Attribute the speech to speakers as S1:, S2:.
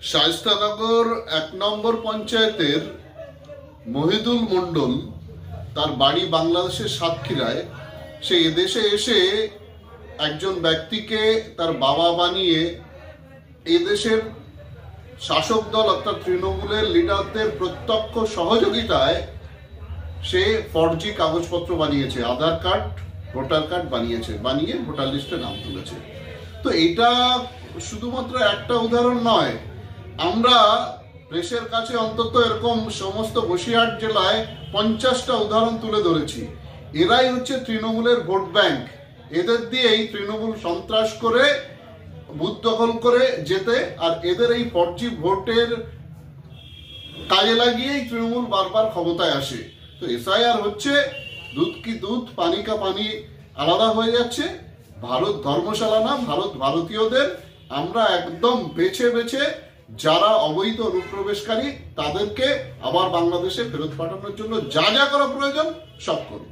S1: শায়েস্তানগর ১ নম্বর পঞ্চায়েতের মহিদুল মণ্ডল, তার বাড়ি বাংলাদেশের সাতক্ষীরায়। সে এদেশে এসে একজন ব্যক্তিকে তার বাবা বানিয়ে এদেশের শাসক দল অর্থাৎ তৃণমূলের লিডারদের প্রত্যক্ষ সহযোগিতায় সে ফর্জি কাগজপত্র বানিয়েছে, আধার কার্ড, ভোটার কার্ড বানিয়ে ভোটার লিস্টে নাম তুলেছে। তো এটা শুধুমাত্র একটা উদাহরণ নয়, আমরা প্রেসের কাছে অন্তত এরকম সমস্ত বসিরহাট জেলায় 50টা উদাহরণ তুলে ধরেছি। এরাই হচ্ছে তৃণমূলের ভোট ব্যাংক। এদের দিয়েই তৃণমূল সন্ত্রাস করে বুথ দখল করে যেতে, আর এদের এই ফর্জি ভোটের কাজে লাগিয়েই তৃণমূল বারবার ক্ষমতায় আসে। তো এসআইআর হচ্ছে দুধ কি দুধ, পানি কা পানি আলাদা হয়ে যাচ্ছে। ভারত ধর্মশালা না, ভারত ভারতীয়দের। আমরা একদম বেছে বেছে যারা অবৈধ অনুপ্রবেশকারী তাদেরকে আবার বাংলাদেশে ফেরত পাঠানোর জন্য যা যা করা প্রয়োজন সব করব।